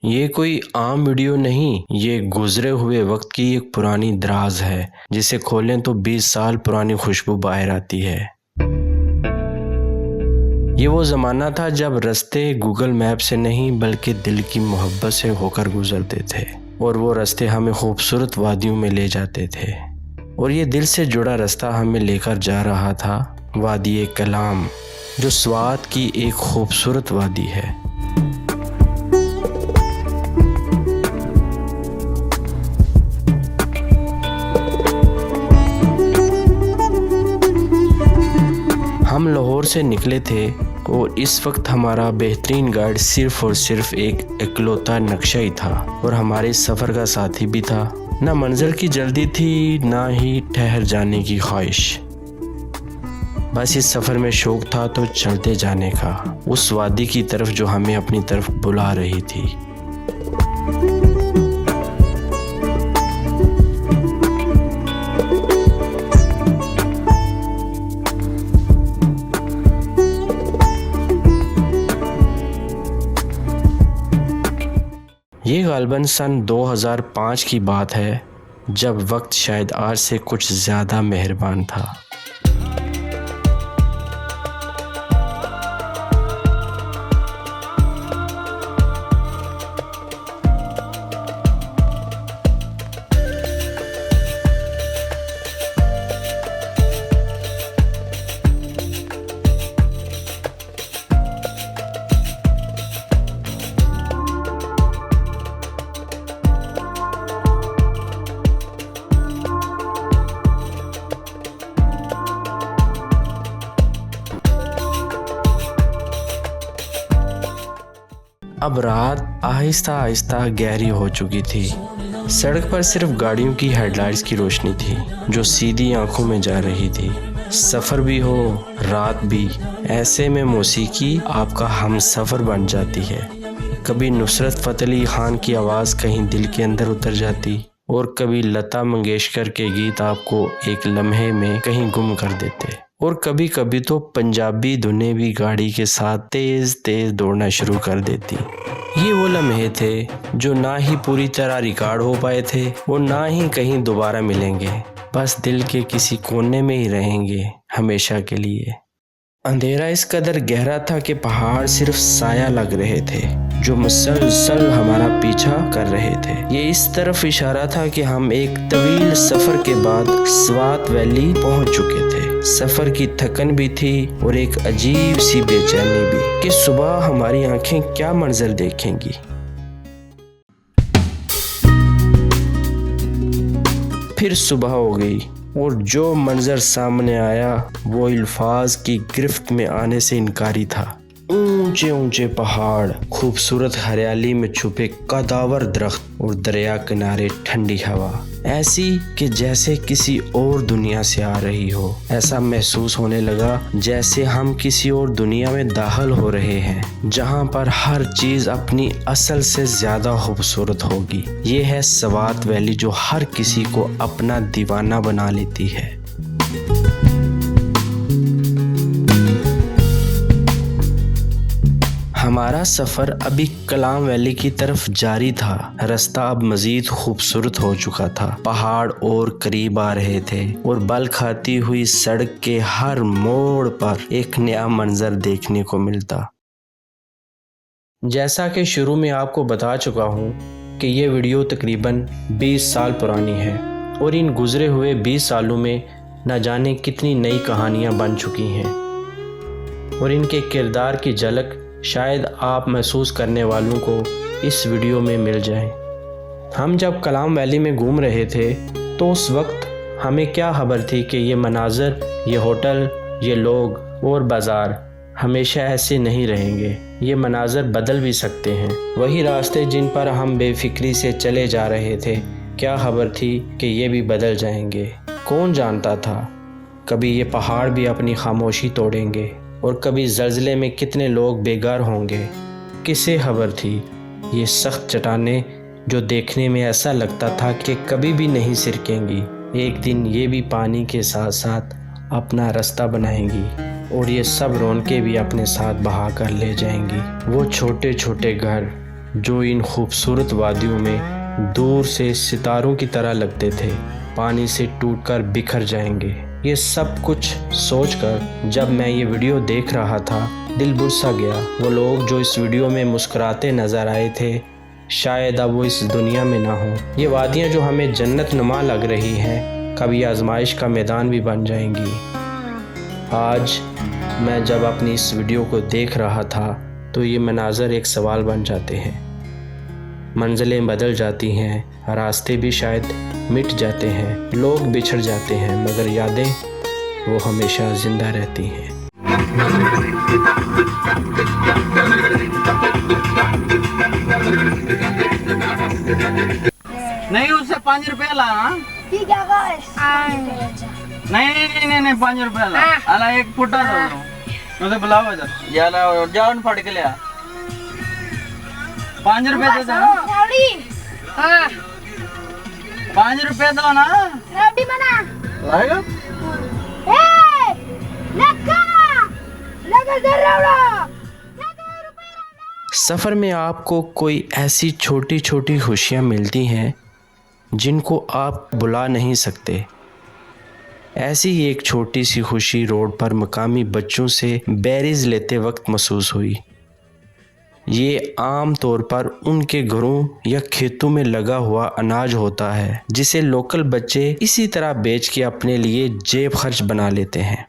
ये कोई आम वीडियो नहीं, ये गुजरे हुए वक्त की एक पुरानी दराज है जिसे खोलें तो 20 साल पुरानी खुशबू बाहर आती है। ये वो ज़माना था जब रास्ते गूगल मैप से नहीं बल्कि दिल की मोहब्बत से होकर गुजरते थे और वो रास्ते हमें खूबसूरत वादियों में ले जाते थे। और ये दिल से जुड़ा रास्ता हमें लेकर जा रहा था वादी कलाम, जो स्वात की एक खूबसूरत वादी है। हम लाहौर से निकले थे और इस वक्त हमारा बेहतरीन गाइड सिर्फ और सिर्फ एक इकलौता नक्शा ही था और हमारे सफ़र का साथी भी था। ना मंजिल की जल्दी थी, ना ही ठहर जाने की ख्वाहिश। बस इस सफ़र में शौक था तो चलते जाने का, उस वादी की तरफ जो हमें अपनी तरफ बुला रही थी। ये गालिबन सन 2005 की बात है, जब वक्त शायद आज से कुछ ज़्यादा मेहरबान था। अब रात आहिस्ता आहिस्ता गहरी हो चुकी थी। सड़क पर सिर्फ गाड़ियों की हेडलाइट्स की रोशनी थी जो सीधी आंखों में जा रही थी। सफ़र भी हो, रात भी, ऐसे में मौसीकी आपका हम सफ़र बन जाती है। कभी नुसरत फ़तेह अली खान की आवाज़ कहीं दिल के अंदर उतर जाती और कभी लता मंगेशकर के गीत आपको एक लम्हे में कहीं गुम कर देते, और कभी कभी तो पंजाबी धुनें भी गाड़ी के साथ तेज़ तेज़ दौड़ना शुरू कर देती। ये वो लम्हे थे जो ना ही पूरी तरह रिकॉर्ड हो पाए थे और ना ही कहीं दोबारा मिलेंगे, बस दिल के किसी कोने में ही रहेंगे हमेशा के लिए। अंधेरा इस कदर गहरा था कि पहाड़ सिर्फ साया लग रहे थे जो मुसलसल हमारा पीछा कर रहे थे। ये इस तरफ इशारा था कि हम एक तवील सफ़र के बाद स्वात वैली पहुंच चुके थे। सफ़र की थकन भी थी और एक अजीब सी बेचैनी भी कि सुबह हमारी आंखें क्या मंजर देखेंगी। फिर सुबह हो गई और जो मंजर सामने आया वो अल्फाज की गिरफ्त में आने से इनकारी था। ऊंचे ऊंचे पहाड़, खूबसूरत हरियाली में छुपे कदावर दरख्त और दरिया किनारे ठंडी हवा, ऐसी कि जैसे किसी और दुनिया से आ रही हो। ऐसा महसूस होने लगा जैसे हम किसी और दुनिया में दाखिल हो रहे हैं जहां पर हर चीज अपनी असल से ज्यादा खूबसूरत होगी। ये है स्वात वैली जो हर किसी को अपना दीवाना बना लेती है। हमारा सफ़र अभी कलाम वैली की तरफ जारी था। रास्ता अब मज़ीद खूबसूरत हो चुका था। पहाड़ और करीब आ रहे थे और बल खाती हुई सड़क के हर मोड़ पर एक नया मंजर देखने को मिलता। जैसा कि शुरू में आपको बता चुका हूँ कि ये वीडियो तकरीबन 20 साल पुरानी है और इन गुजरे हुए 20 सालों में न जाने कितनी नई कहानियाँ बन चुकी हैं और इनके किरदार की झलक शायद आप महसूस करने वालों को इस वीडियो में मिल जाए। हम जब कलाम वैली में घूम रहे थे तो उस वक्त हमें क्या खबर थी कि ये मनाज़र, ये होटल, ये लोग और बाज़ार हमेशा ऐसे नहीं रहेंगे। ये मनाज़र बदल भी सकते हैं। वही रास्ते जिन पर हम बेफिक्री से चले जा रहे थे, क्या खबर थी कि ये भी बदल जाएंगे। कौन जानता था कभी ये पहाड़ भी अपनी खामोशी तोड़ेंगे और कभी ज़लज़ले में कितने लोग बेघर होंगे। किसे खबर थी ये सख्त चट्टानें जो देखने में ऐसा लगता था कि कभी भी नहीं सिरकेंगी, एक दिन ये भी पानी के साथ साथ अपना रास्ता बनाएंगी और ये सब रौनकें भी अपने साथ बहा कर ले जाएंगी। वो छोटे छोटे घर जो इन खूबसूरत वादियों में दूर से सितारों की तरह लगते थे, पानी से टूटकर बिखर जाएंगे। ये सब कुछ सोचकर जब मैं ये वीडियो देख रहा था, दिल बुझ सा गया। वो लोग जो इस वीडियो में मुस्कुराते नजर आए थे, शायद अब वो इस दुनिया में ना हो। ये वादियाँ जो हमें जन्नत नुमा लग रही हैं, कभी आजमाइश का मैदान भी बन जाएंगी। आज मैं जब अपनी इस वीडियो को देख रहा था तो ये मनाज़र एक सवाल बन जाते हैं। मंजिलें बदल जाती हैं, रास्ते भी शायद मिट जाते हैं, लोग बिछड़ जाते हैं, मगर यादें वो हमेशा ज़िंदा रहती हैं। नहीं, उससे 5 रुपया लाना। ठीक है बस। नहीं 5 रुपया ला। अला एक फुटा दो मुझे बुलाओ इधर। जाओ न फट के ले आ। 5 रुपया दे दो। हाँ 5 रुपया दो ना। रबड़ी बना लाएगा? ए लगा लगा दे रहा। सफ़र में आपको कोई ऐसी छोटी छोटी खुशियाँ मिलती हैं जिनको आप बुला नहीं सकते। ऐसी ही एक छोटी सी खुशी रोड पर मकामी बच्चों से बेरीज लेते वक्त महसूस हुई। ये आम तौर पर उनके घरों या खेतों में लगा हुआ अनाज होता है, जिसे लोकल बच्चे इसी तरह बेच के अपने लिए जेब खर्च बना लेते हैं।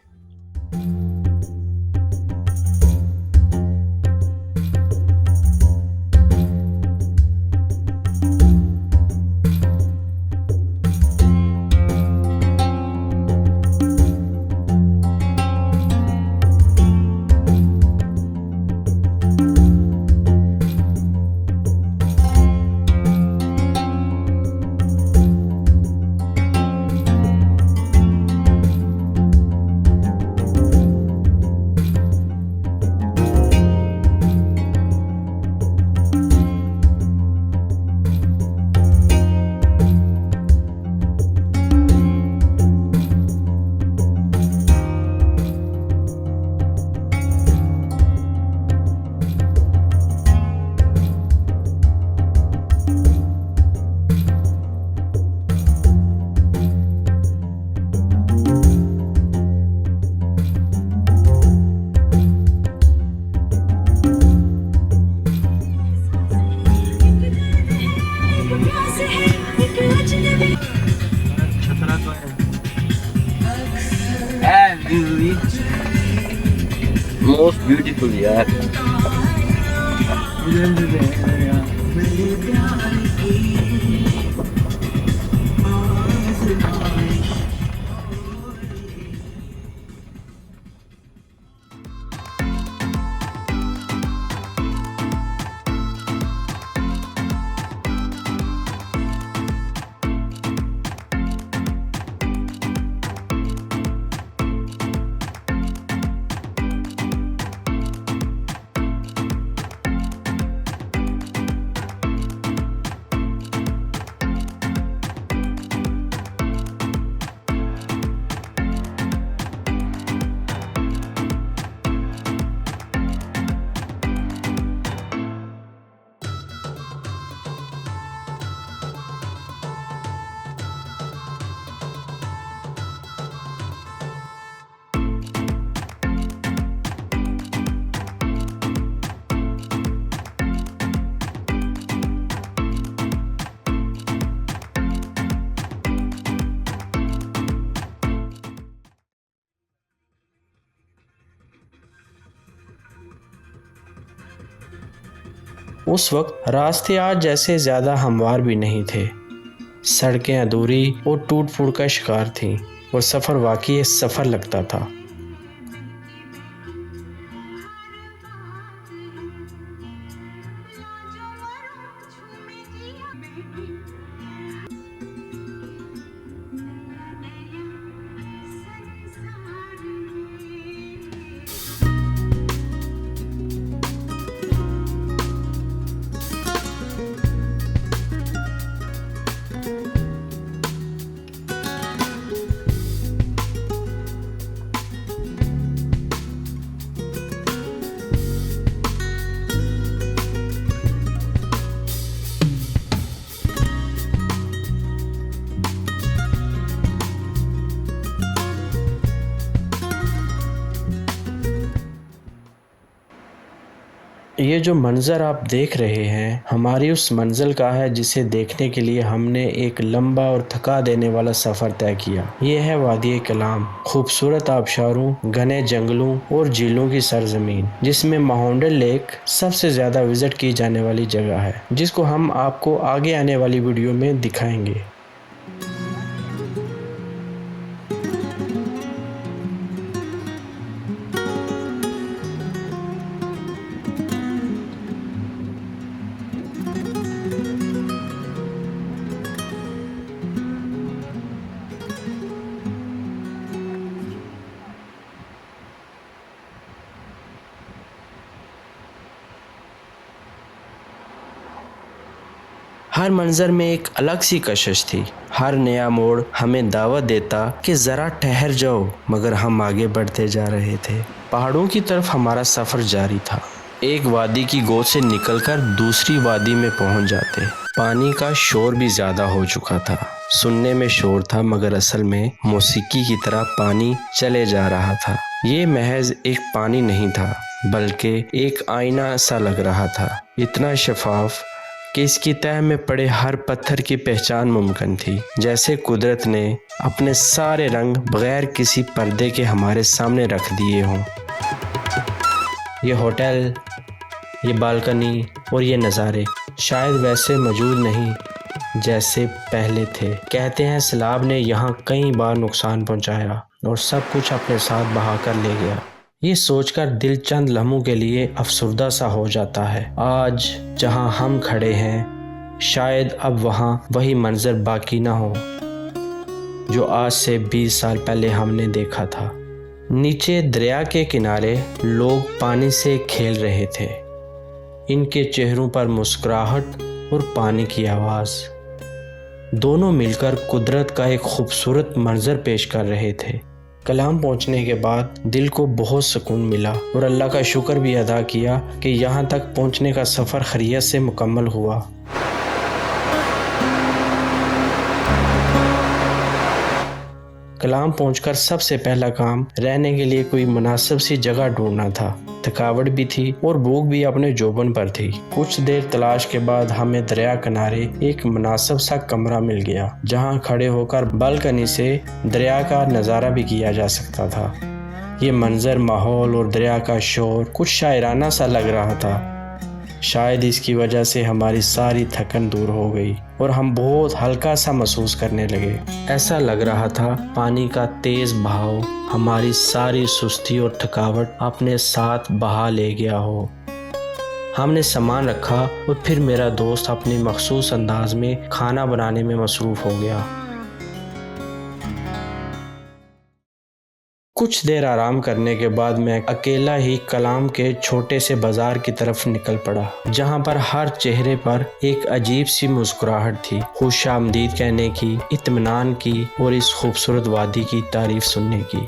Most beautiful यार। उस वक्त रास्ते आज जैसे ज़्यादा हमवार भी नहीं थे। सड़कें अधूरी और टूट फूट का शिकार थीं और सफ़र वाकई सफ़र लगता था। ये जो मंज़र आप देख रहे हैं हमारी उस मंजिल का है जिसे देखने के लिए हमने एक लंबा और थका देने वाला सफ़र तय किया। ये है वादी कलाम, खूबसूरत आबशारों, घने जंगलों और झीलों की सरजमीन, जिसमें माउंटेन लेक सबसे ज़्यादा विज़िट की जाने वाली जगह है, जिसको हम आपको आगे आने वाली वीडियो में दिखाएंगे। हर मंजर में एक अलग सी कशिश थी। हर नया मोड़ हमें दावत देता कि ज़रा ठहर जाओ, मगर हम आगे बढ़ते जा रहे थे। पहाड़ों की तरफ हमारा सफ़र जारी था। एक वादी की गोद से निकलकर दूसरी वादी में पहुंच जाते। पानी का शोर भी ज़्यादा हो चुका था। सुनने में शोर था मगर असल में मौसीकी की तरह पानी चले जा रहा था। ये महज एक पानी नहीं था बल्कि एक आईना सा लग रहा था, इतना शफाफ कि इसकी तह में पड़े हर पत्थर की पहचान मुमकिन थी। जैसे कुदरत ने अपने सारे रंग बगैर किसी पर्दे के हमारे सामने रख दिए हों। ये होटल, ये बालकनी और ये नज़ारे शायद वैसे मौजूद नहीं जैसे पहले थे। कहते हैं सैलाब ने यहाँ कई बार नुकसान पहुँचाया और सब कुछ अपने साथ बहा कर ले गया। ये सोचकर दिल चंद लम्हों के लिए अफसुर्दा सा हो जाता है। आज जहाँ हम खड़े हैं शायद अब वहाँ वही मंजर बाकी ना हो जो आज से 20 साल पहले हमने देखा था। नीचे दरिया के किनारे लोग पानी से खेल रहे थे। इनके चेहरों पर मुस्कुराहट और पानी की आवाज़ दोनों मिलकर कुदरत का एक खूबसूरत मंजर पेश कर रहे थे। कलाम पहुंचने के बाद दिल को बहुत सुकून मिला और अल्लाह का शुक्र भी अदा किया कि यहाँ तक पहुंचने का सफ़र खैरियत से मुकम्मल हुआ। कलाम पहुंचकर सबसे पहला काम रहने के लिए कोई मुनासिब सी जगह ढूंढना था। थकावट भी थी और भूख भी अपने जोबन पर थी। कुछ देर तलाश के बाद हमें दरिया किनारे एक मुनासिब सा कमरा मिल गया, जहां खड़े होकर बालकनी से दरिया का नज़ारा भी किया जा सकता था। ये मंजर, माहौल और दरिया का शोर कुछ शायराना सा लग रहा था। शायद इसकी वजह से हमारी सारी थकन दूर हो गई और हम बहुत हल्का सा महसूस करने लगे। ऐसा लग रहा था पानी का तेज बहाव हमारी सारी सुस्ती और थकावट अपने साथ बहा ले गया हो। हमने सामान रखा और फिर मेरा दोस्त अपने मखसूस अंदाज में खाना बनाने में मसरूफ़ हो गया। कुछ देर आराम करने के बाद मैं अकेला ही कलाम के छोटे से बाजार की तरफ निकल पड़ा, जहां पर हर चेहरे पर एक अजीब सी मुस्कुराहट थी, खुशामदीद कहने की, इत्मीनान की और इस खूबसूरत वादी की तारीफ सुनने की।